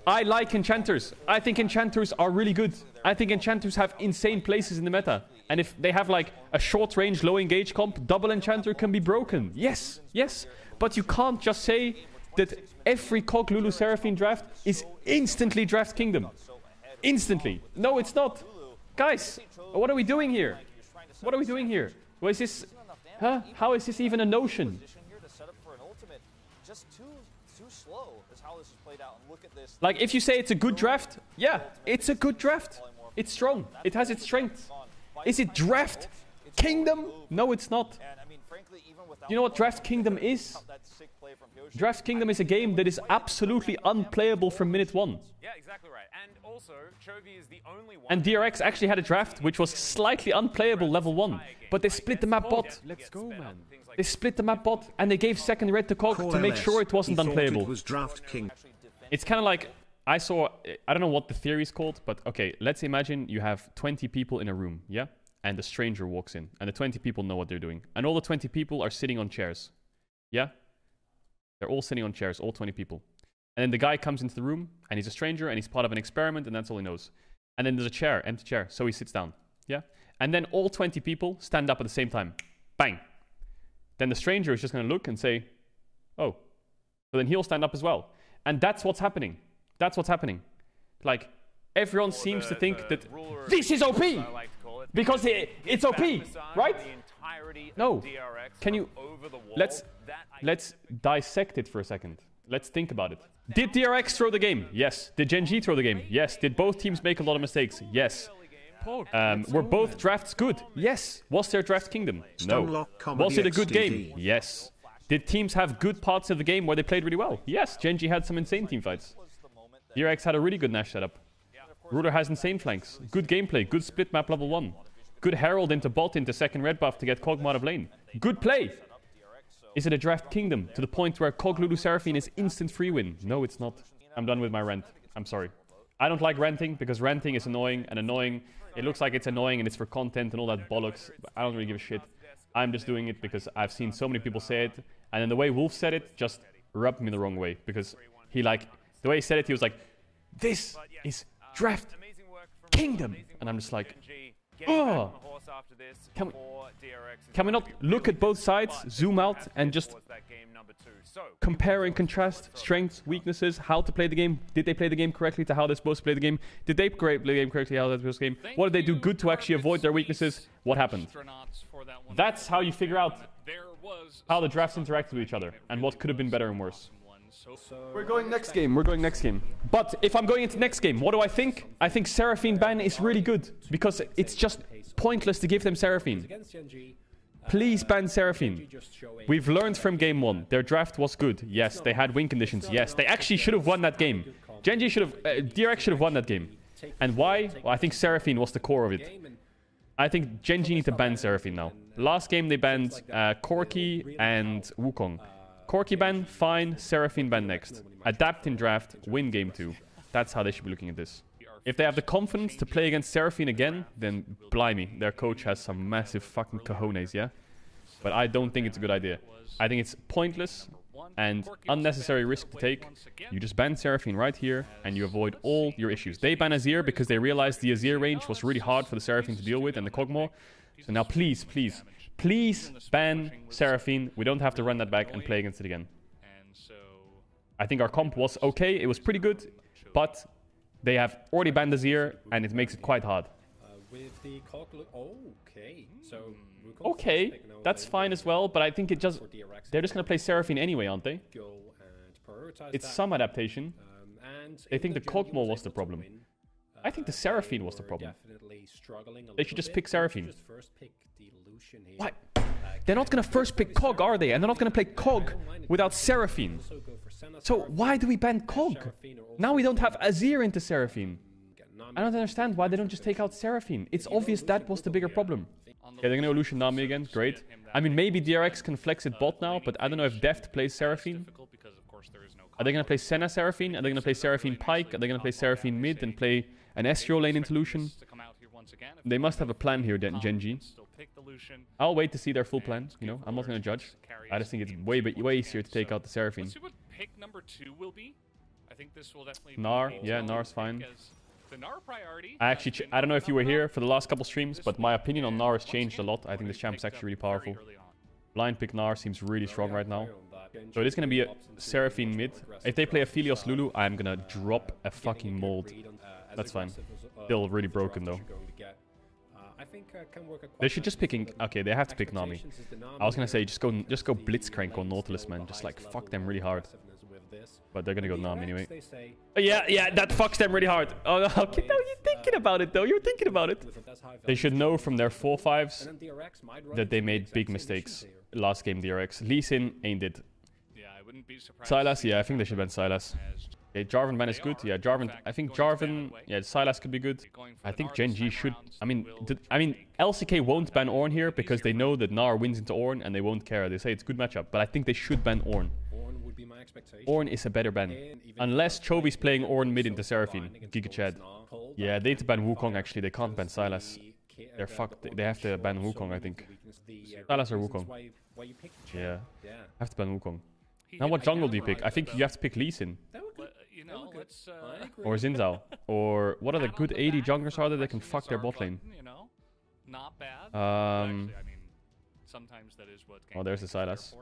I like Enchanters. I think Enchanters are really good. I think Enchanters have insane places in the meta. And if they have like a short range, low engage comp, double Enchanter can be broken. Yes, yes. But you can't just say that every Kog Lulu Seraphine draft is instantly Draft Kingdom. Instantly. No, it's not. Guys, what are we doing here? What are we doing here? What is this? Huh? How is this even a notion? Like, if you say it's a good draft, yeah, it's a good draft. It's strong. It has its strengths. Is it Draft Kingdom? No, it's not. You know what Draft Kingdom is? Draft Kingdom is a game that is absolutely unplayable from minute 1. Yeah, exactly right. And also, Chovy is the only one. And DRX actually had a draft which was slightly unplayable level 1. But they split the map bot. Let's go, man. They split the map bot and they gave second red to Kog to make sure it wasn't unplayable. It was Draft King. It's kind of like, I don't know what the theory is called, but okay, let's imagine you have 20 people in a room, yeah? And a stranger walks in, and the 20 people know what they're doing. And all the 20 people are sitting on chairs, yeah? They're all sitting on chairs, all 20 people. And then the guy comes into the room, and he's a stranger, and he's part of an experiment, and that's all he knows. And then there's a chair, empty chair, so he sits down, yeah? And then all 20 people stand up at the same time. Bang! Then the stranger is just going to look and say, oh. So then he'll stand up as well. And that's what's happening. That's what's happening. Like, everyone seems to think that this is OP! Because it's OP, right? No. Can you... Let's dissect it for a second. Let's think about it. Did DRX throw the game? Yes. Did Gen G throw the game? Yes. Did both teams make a lot of mistakes? Yes. Were both drafts good? Yes. Was there Draft Kingdom? No. Was it a good game? Yes. Did teams have good parts of the game where they played really well? Yes. Gen G had some insane team fights. DRX had a really good Nash setup. Ruler has insane flanks. Good gameplay. Good split map level 1. Good Herald into bot into second red buff to get Kog'Maw out of lane. Good play! Is it a draft kingdom to the point where Kog Lulu Seraphine is instant free win? No, it's not. I'm done with my rant. I'm sorry. I don't like ranting because ranting is annoying and annoying. It looks like it's annoying and it's for content and all that bollocks. I don't really give a shit. I'm just doing it because I've seen so many people say it. And then the way Wolf said it just rubbed me the wrong way. Because he the way he said it, he was like, this is draft kingdom. And I'm just like, oh. Can we not look at both sides, zoom out, and just compare and contrast strengths, weaknesses, how to play the game? Did they play the game correctly to how they're supposed to play the game? Did they play the game correctly to how they're supposed to play the game? What did they do good to actually avoid their weaknesses? What happened? That's how you figure out how the drafts interact with each other and what could have been better and worse. We're going next game. We're going next game. But if I'm going into next game, what do I think? I think Seraphine ban is really good because it's just pointless to give them Seraphine. Please ban Seraphine. We've learned from game 1. Their draft was good. Yes, they had win conditions. Yes, they actually should have won that game. Gen.G should have... DRX should have won that game. And why? Well, I think Seraphine was the core of it. I think Gen.G need to ban Seraphine now. Last game they banned Corki and Wukong. Corki ban, fine. Seraphine ban next. Adapt in draft, win game 2. That's how they should be looking at this. If they have the confidence to play against Seraphine again, then blimey, their coach has some massive fucking cojones, yeah? But I don't think it's a good idea. I think it's pointless and unnecessary risk to take. You just ban Seraphine right here, and you avoid all your issues. They ban Azir because they realized the Azir range was really hard for the Seraphine to deal with, and the Kog'Maw. So now please, please, please ban Seraphine. We don't have to run that back and play against it again. I think our comp was okay. It was pretty good, but they have already banned Azir, and it makes it quite hard. Okay, that's fine as well, but I think they're just going to play Seraphine anyway, aren't they? It's some adaptation. They think the Kog'Maw was the problem. I think the Seraphine was the problem. They should just pick Seraphine. What? They're not going to first pick Kog, are they? And they're not going to play Kog without Seraphine. So why do we ban Kog? Now we don't have Azir into Seraphine. I don't understand why they don't just take out Seraphine. It's obvious that was the bigger problem. Yeah, they're going to Lucian Nami again. Great. I mean, maybe DRX can flex it bot now, but I don't know if Deft plays Seraphine. Are they going to play Senna Seraphine? Are they going to play Seraphine Pyke? Are they going to play Seraphine mid and play an Ezreal lane into Lucian? They must have a plan here, Gen.G. I'll wait to see their full plan. You know, I'm not going to judge. I just think it's way easier to take out the Seraphine. Let's see what pick number 2 will be. I think this will definitely Gnar, yeah, Gnar's fine. The Gnar priority. I don't know if you were here for the last couple streams, but my opinion on Gnar has changed a lot. I think this champ is actually really powerful. Blind pick Gnar seems really strong right now. So it is going to be a Seraphine mid. If they play a Philios Lulu, I'm going to drop a fucking mold. That's fine. Still really broken though. They should just pick... Okay, they have to pick Nami. I was going to say, just go Blitzcrank on Nautilus, man. Just like, fuck them really hard. But they're going to go Nami anyway. Yeah, that fucks them really hard. Oh, okay, no, you're thinking about it, though. You're thinking about it. They should know from their 4-5s that they made big mistakes last game, DRX. Lee Sin ain't it. Sylas, yeah, I think they should ban Sylas. Okay, Jarvan ban is good. Yeah, Jarvan. I think Jarvan. Yeah, Sylas could be good. I think Gen.G should. I mean, LCK won't ban Ornn here because they know that Gnar wins into Ornn and they won't care. They say it's a good matchup, but I think they should ban Ornn. Ornn is a better ban, unless Chovy's playing Ornn mid into Seraphine. Giga Chad. Yeah, they need to ban Wukong. Actually, they can't ban Sylas. They're fucked. They have to ban Wukong. I think. Sylas or Wukong. Yeah, have to ban Wukong. Now, what jungle do you pick? I think you have to pick Lee Sin. Or Xin Zhao. Or what other good 80 junglers are there that can fuck their bot lane? Not bad. Sometimes that is what. Oh, there's the Sylas.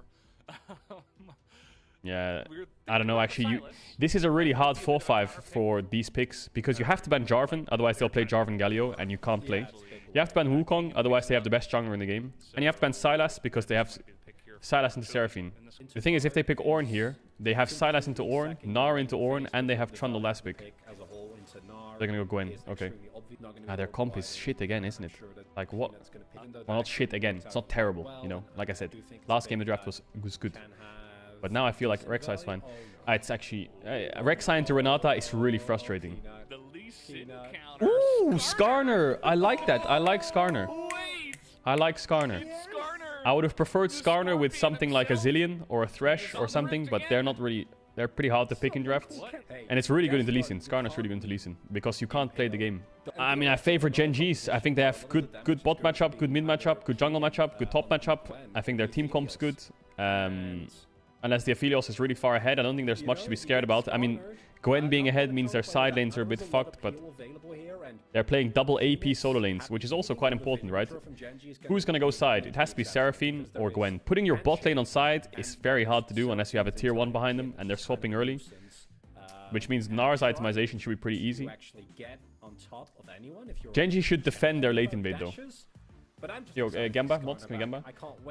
Yeah, I don't know. Actually, this is a really hard 4-5 for these picks because you have to ban Jarvan, otherwise they'll play Jarvan Galio, and you can't play. You have to ban Wukong, otherwise they have the best jungler in the game, and you have to ban Sylas because they have Sylas into Seraphine. The thing is, if they pick Ornn here, they have Sylas into Ornn, Gnar into Ornn, and they have Trundle last pick. They're gonna go Gwen. Okay. Their comp is shit again, isn't it? Like what? Well, not shit again. It's not terrible, you know. Like I said, last game the draft was good. But now I feel like Rek'Sai is fine. It's actually... Rek'Sai into Renata is really frustrating. Sin counter. Ooh, Skarner. I like that. I like Skarner. Wait! I like Skarner. Skarner! I would have preferred Skarner with something like a Zillion or a Thresh or something, but they're not really... They're pretty hard to pick in drafts. And it's really good into Lee Sin. Skarner's really good into Lee Sin, because you can't play the game. I mean, I favor Gen Gs. I think they have good bot matchup, good mid matchup, good jungle matchup, good top matchup. I think their team comp's good. Unless the Aphelios is really far ahead, I don't think there's much to be scared about. I mean, Gwen being ahead means their side lanes are a bit fucked, but they're playing double AP solo lanes, which is also quite important, right? Who's gonna go side? It has to be Seraphine or Gwen. Putting your bot lane on side is very hard to do unless you have a tier 1 behind them and they're swapping early. Which means Nar's itemization should be pretty easy. Genji should defend their late invade though. Yo, Gamba, mods, can we Gamba?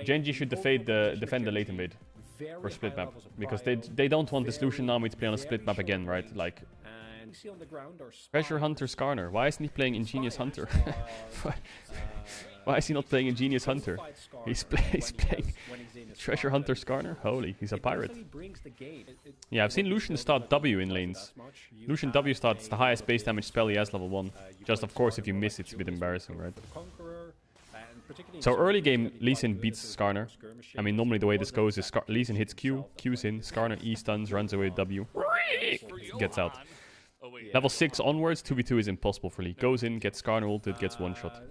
Genji should defend the late invade for split map, because they don't want this Lucian Nami to play on a split map again, right? Like, Treasure Hunter Skarner. Why isn't he playing Ingenious Hunter? Why is he not playing Ingenious Hunter? He's playing Treasure Hunter Skarner? Holy, he's a pirate. Yeah, I've seen Lucian start W in lanes. Lucian W starts the highest base damage spell he has, level 1. Just, of course, if you miss, it's a bit embarrassing, right? So early game, Lee Sin beats Skarner. I mean, normally the way this goes is Lee Sin hits Q, Q's in, Skarner E stuns, runs away with W, gets out. Level 6 onwards, 2v2 is impossible for Lee. Goes in, gets Skarner ulted, gets one shot.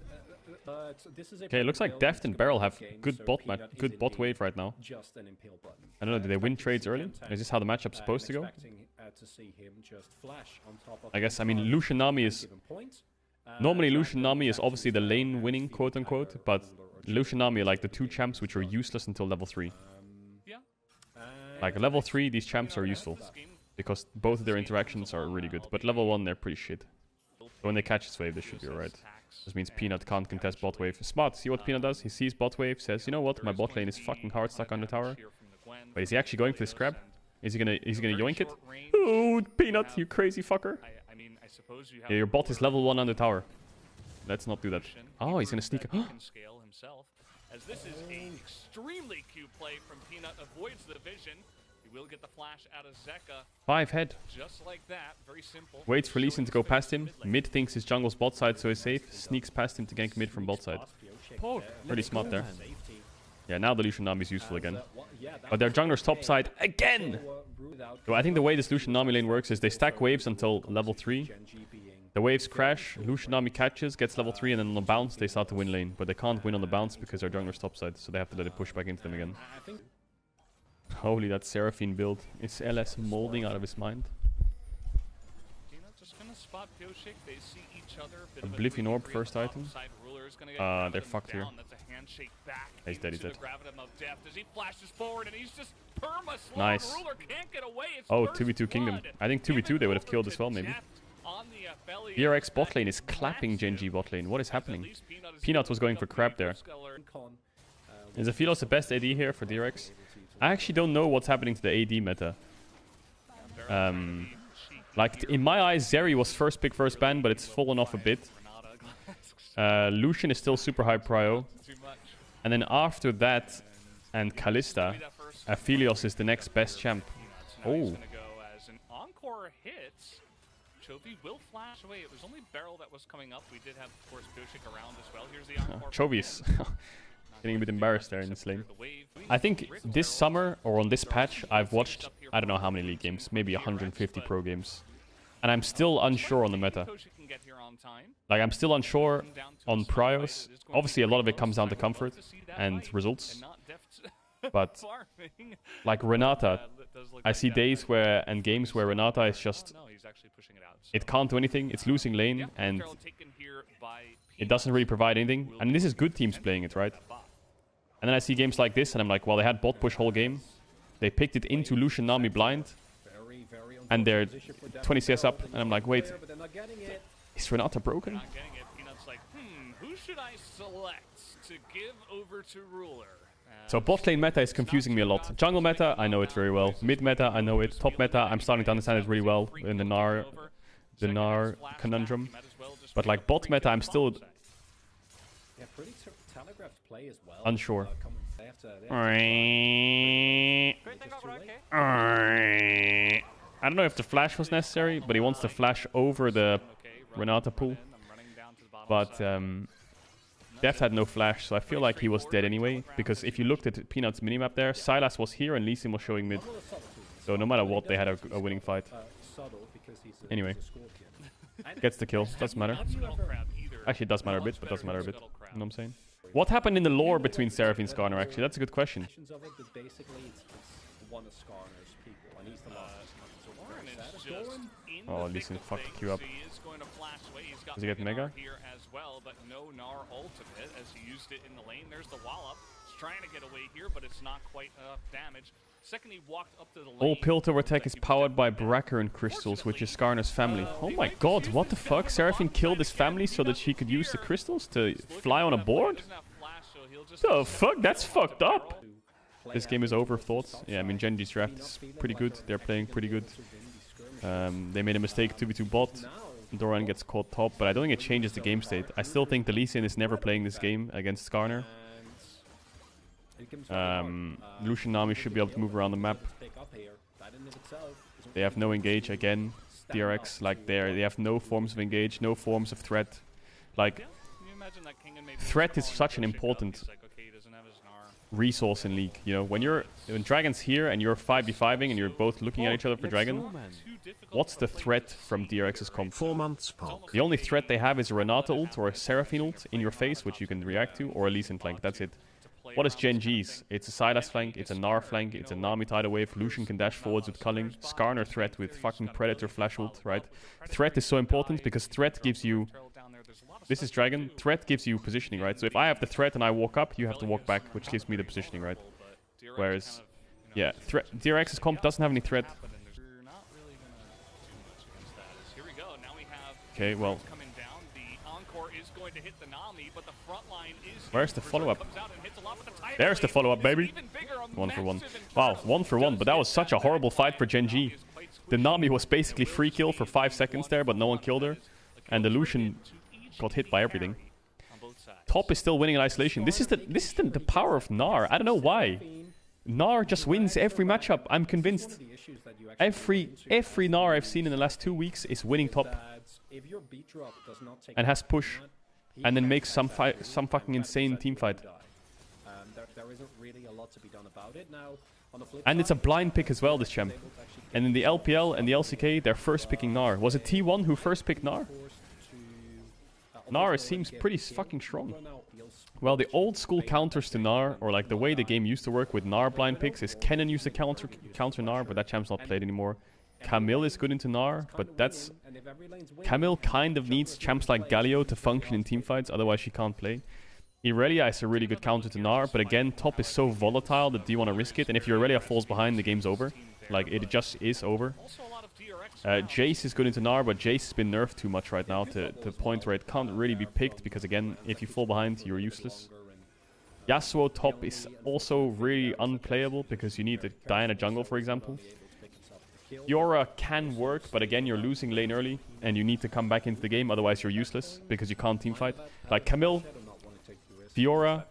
Okay, looks like Deft and Beryl have good bot wave right now. I don't know, did they win trades early? Is this how the matchup's supposed to go? I guess, I mean, Lucian Nami is... Normally Lucian Nami is obviously the lane winning, quote unquote, but Lucian Nami are like the 2 champs which are useless until level 3. Like level 3, these champs are useful, because both of their interactions are really good, but level 1 they're pretty shit. So when they catch this wave, they should be alright. This means Peanut can't contest bot wave. Smart, see what Peanut does? He sees bot wave, says, you know what, my bot lane is fucking hard stuck on the tower. But is he actually going for this grab? Is he gonna yoink it? Oh, Peanut, you crazy fucker. Yeah, your bot is level 1 on the tower. Let's not do that. Oh, he's gonna sneak. As this is an extremely cute play from Peanut, avoids the vision. He will get the flash out of Zeka. 5 head. Just like that, very simple. Waits for Lee Sin to go past him. Mid thinks his jungle's bot side, so he's safe. Sneaks past him to gank mid from bot side. Pretty smart there. Yeah, now the Lucian Nami is useful again. But their jungler's top side again! So I think the way this Lucian Nami lane works is they stack waves until level 3. The waves crash, Lucian Nami catches, gets level 3, and then on the bounce they start to win lane. But they can't win on the bounce because their jungler's top side, so they have to let it push back into them again. Holy, that Seraphine build. Is LS molding out of his mind? Oblivion Orb first item. They're fucked here. He's dead, he's dead. Nice. Oh, 2v2 Kingdom. I think 2v2 they would have killed as well, maybe. DRX bot lane is clapping Genji bot lane. What is happening? Peanut was going for crap there. Is Aphelios the best AD here for DRX? I actually don't know what's happening to the AD meta. Like, in my eyes, Zeri was first pick, first ban, but it's fallen off a bit. Lucian is still super high prio. And then after that, and Kalista, Aphelios is the next best champ. Oh. Chovy will flash away. It was only Beryl that was coming up. We did have, of course, Pyosik around as well. Here's the Encore. Chovy's getting a bit embarrassed there in this lane. I think this summer, or on this patch, I've watched, I don't know how many league games, maybe 150 pro games. And I'm still unsure on the meta. Like, I'm still unsure on prios. Obviously, a lot of it comes down to comfort and results. But, like Renata, I see days where, and games where Renata is just... It can't do anything, it's losing lane, and it doesn't really provide anything. And this is good teams playing it, right? And then I see games like this, and I'm like, well, they had bot push whole game. They picked it into Lucian Nami blind. And they're 20 CS up, and I'm like, wait, is Renata broken? Who should I select to give over to Ruler? So bot lane meta is confusing me a lot. Jungle meta, I know it very well. Mid meta, I know it. Top meta, I'm starting to understand it really well in the Gnar conundrum. But like bot meta, I'm still unsure. I don't know if the flash was necessary, but he wants to flash over the Renata pull. But Deft had no flash, so I feel like he was dead anyway. Because if you looked at Peanut's minimap there, Sylas was here and Lee Sin was showing mid. So no matter what, they had a winning fight. Anyway. Gets the kill. Doesn't matter. Actually, it does matter a bit, but doesn't matter a bit. You know what I'm saying? What happened in the lore between Seraphine and Skarner, actually? That's a good question. Oh, Lee Sin fucked the Q up. Does he get Mega? But no Gnar ultimate as he used it in the lane. There's the wallop. He's trying to get away here, but it's not quite enough damage. Second, he walked up to the lane. All Piltover tech is powered by Brackern crystals, which is Skarner's family. Oh my god, what the fuck? Seraphine killed his family so that she could use the crystals to fly on a board? The fuck? That's fucked up. This game is over, thoughts? Yeah, I mean, Genji's draft is pretty good. They're playing pretty good. They made a mistake 2v2 bot. Doran gets caught top, but I don't think it changes the game state. I still think the Lee Sin is never playing this game against Skarner. Lucian Nami should be able to move around the map. They have no engage again. DRX, like they have no forms of engage, no forms of threat. Like, threat is such an important resource in League. You know, when Dragon's here and you're 5v5ing and you're both looking at each other for Dragon, what's the threat from DRX's comp? 4 months, Pog. The only threat they have is a Renata ult or a Seraphine ult in your face, which you can react to, or a Lee Sin flank. That's it. What is Genji's? It's a Sylas flank, it's a Gnar flank, it's a Nami tidal wave, Lucian can dash forwards with culling, Skarner threat with fucking Predator flash ult, right? Threat is so important because threat gives you... This is Dragon. Threat gives you positioning, right? So if I have the threat and I walk up, you have to walk back, which gives me the positioning, right? Whereas, yeah, DRX's comp doesn't have any threat. Okay, well... Where's the follow-up? There's the follow-up, baby! 1 for 1. Wow, 1 for 1, but that was such a horrible fight for Genji. The Nami was basically free kill for 5 seconds there, but no one killed her. And the Lucian got hit by everything. Top is still winning in isolation. This is the power of Gnar. I don't know why. Gnar just wins every matchup. I'm convinced. Every Gnar I've seen in the last 2 weeks is winning top. And has push. And then makes some fucking insane team fight. And it's a blind pick as well, this champ. And in the LPL and the LCK, they're first picking Gnar. Was it T1 who first picked Gnar? Gnar seems pretty fucking strong. Well, the old school counters to Gnar, or like the way the game used to work with Gnar blind picks, is Kennen used to counter Gnar, but that champ's not played anymore. Camille is good into Gnar, but that's... Camille kind of needs champs like Galio to function in teamfights, otherwise she can't play. Irelia is a really good counter to Gnar, but again, top is so volatile that do you want to risk it? And if Irelia falls behind, the game's over. Like, it just is over. Jace is good into Gnar, but Jace has been nerfed too much right now to the point where it can't really be picked, because again, if you fall behind, you're useless. Yasuo top is also really unplayable, because you need the Diana jungle, for example. Fiora can work, but again, you're losing lane early, and you need to come back into the game, otherwise you're useless, because you can't teamfight. Like Camille, Fiora,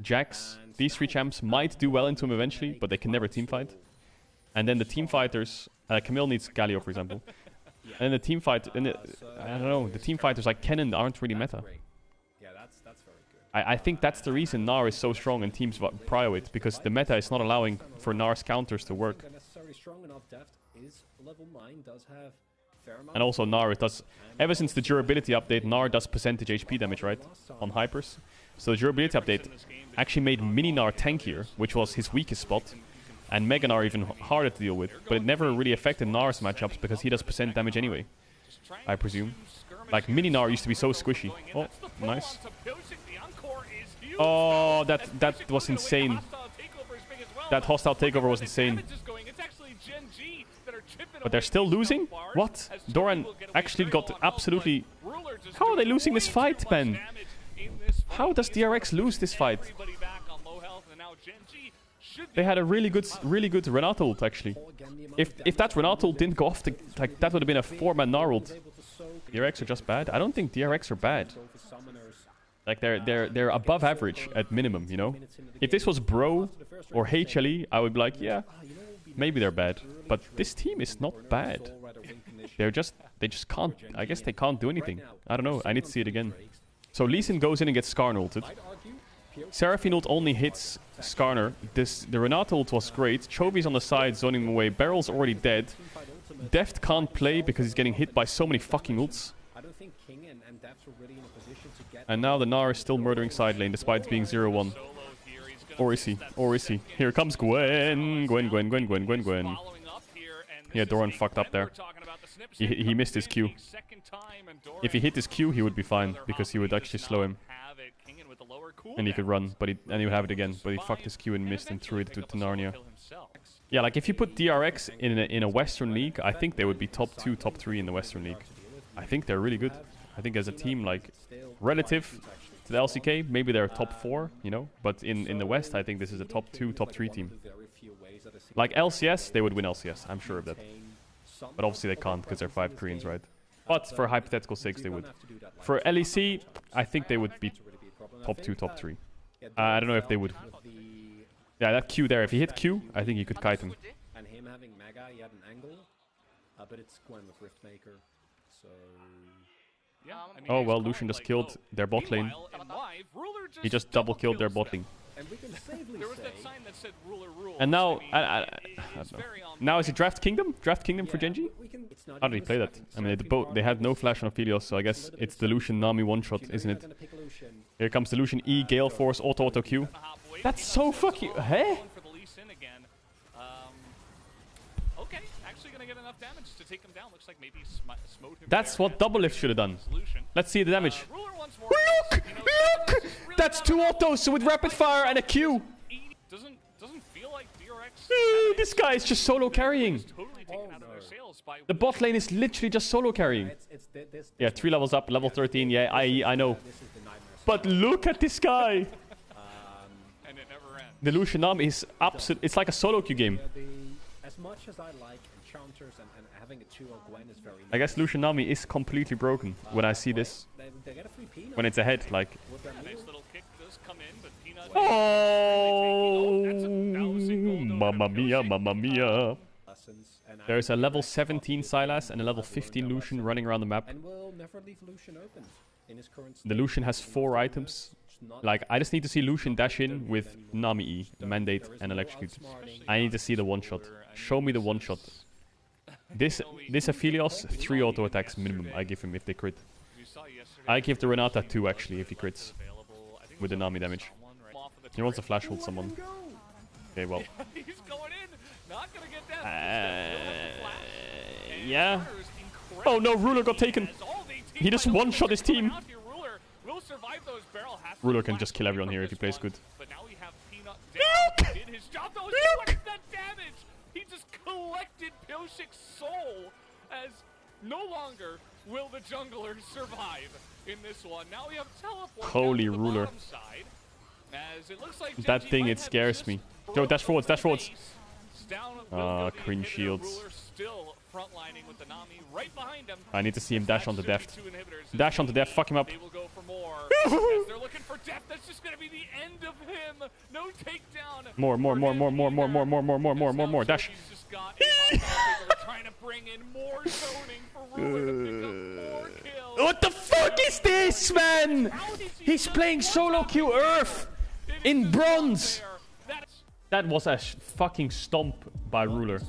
Jax, these 3 champs might do well into him eventually, but they can never teamfight. And then the teamfighters, Camille needs Galio, for example. And the teamfight, I don't know, the teamfighters like Kennen aren't really meta. I think that's the reason Gnar is so strong and teams prio it, because the meta is not allowing for Gnar's counters to work. And also Gnar, it does, ever since the durability update, Gnar does percentage HP damage, right? On hypers. So the durability update actually made Mini Gnar tankier, which was his weakest spot. And Mega Gnar even harder to deal with. But it never really affected Gnar's matchups because he does percent damage anyway, I presume. Like, Mini Gnar used to be so squishy. Oh, nice. Oh, that was insane. That hostile takeover was insane. But they're still losing? What? Doran actually got absolutely... How are they losing this fight, man? How does DRX lose this fight? They had a really good Renata ult, actually. If that Renata ult didn't go off, like, that would have been a 4-man Gnar ult. DRX are just bad? I don't think DRX are bad. Like, they're above average at minimum, you know? If this was Bro or HLE, I would be like, yeah, maybe they're bad. But this team is not bad. they just can't. I guess they can't do anything. I don't know. I need to see it again. So Lee Sin goes in and gets Skarner ulted. Seraphine ult only hits Skarner. The Renata ult was great. Chovy's on the side zoning him away. Barrel's already dead. Deft can't play because he's getting hit by so many fucking ults. And now the Gnar is still murdering side lane despite being 0-1. Or is he? Or is he? Here comes Gwen. Gwen. Yeah, Doran fucked up there. He missed his Q. If he hit his Q, he would be fine because he would actually slow him. And he could run, but he would have it again. But he fucked his Q and missed and threw it to Narnia. Yeah, like if you put DRX in a Western League, I think they would be top 2, top 3 in the Western League. I think they're really good. I think as a team, like, relative to the LCK, maybe they're top 4, you know? But in the West, I think this is a top 2, top 3 team. Like LCS, they would win LCS, I'm sure of that. But obviously they can't because they're 5 Koreans, right? But for hypothetical sakes, they would. For LEC, I think they would be top 2, top 3. I don't know if they would. Yeah, that Q there. If he hit Q, I think he could kite him. And him having Mega, he had an angle. But it's Gwen with Riftmaker. So... Yeah, I mean, oh well, Lucian just killed their bot lane. He just double killed their bot lane. And we can safely there was that sign that said ruler rules. And now, I don't know. Now is it Draft Kingdom? Draft Kingdom for Genji? How did he play that? I mean, they had no flash on Aphelios, so I guess it's the Lucian Nami one-shot, isn't it? Here comes the Lucian E, Gale Force, auto Q. That's so fucking... Huh? Okay, actually gonna get enough damage to take him down. Looks like maybe smote him. That's what Doublelift should have done. Let's see the damage. Look! Look! That's 2 autos with rapid fire and a Q. Doesn't feel like DRX. This guy is just solo carrying. The bot lane is literally just solo carrying. Yeah, 3 levels up, level 13. Yeah, I know. But look at this guy. And it never ends. The Lucian Nami is absolute. It's like a solo queue game. As much as I like enchanters and having a 2 Gwen is very nice. I guess Lucian Nami is completely broken when I see this. They get a free Peanut. When it's ahead, like... Nice little kick does come in, but Peanut... Oh! That's 1,000 gold. Mamma mia, mamma mia. There's a level 17 Sylas and a level 15 Lucian running around the map. And we'll never leave Lucian open in his current state. The Lucian has 4 items. Like, I just need to see Lucian dash in with Nami E, Mandate, and Electrocute. I need to see the one-shot. Show me the one-shot. This Aphelios, 3 auto attacks minimum I give him if they crit. I give the Renata 2 actually if he crits. With the Nami damage. He wants to flash hold someone. Okay, well. He's going in. Not gonna get that. Yeah. Oh no, Ruler got taken. He just one-shot his team. Ruler can just kill everyone here if he plays good. But now we have Peanut down. Did his job. Though. Look! That damage. He just collected Pyosic's soul as no longer will the jungler survive in this one. Now we have teleport. Holy Ruler. Side, as it looks like that thing, it scares me. Yo, dash forwards, dash forwards. Green shields. Still frontlining with the Nami right behind him. I need to see him dash onto Deft. Dash onto Deft, fuck him up. They will go for more. They're looking for Deft. That's just going to be the end of him. No takedown. More. Dash. Trying to bring in more zoning for Ruler to pick up more kills. What the fuck is this, man? He's playing solo queue Earth in bronze. That was a fucking stomp by Ruler.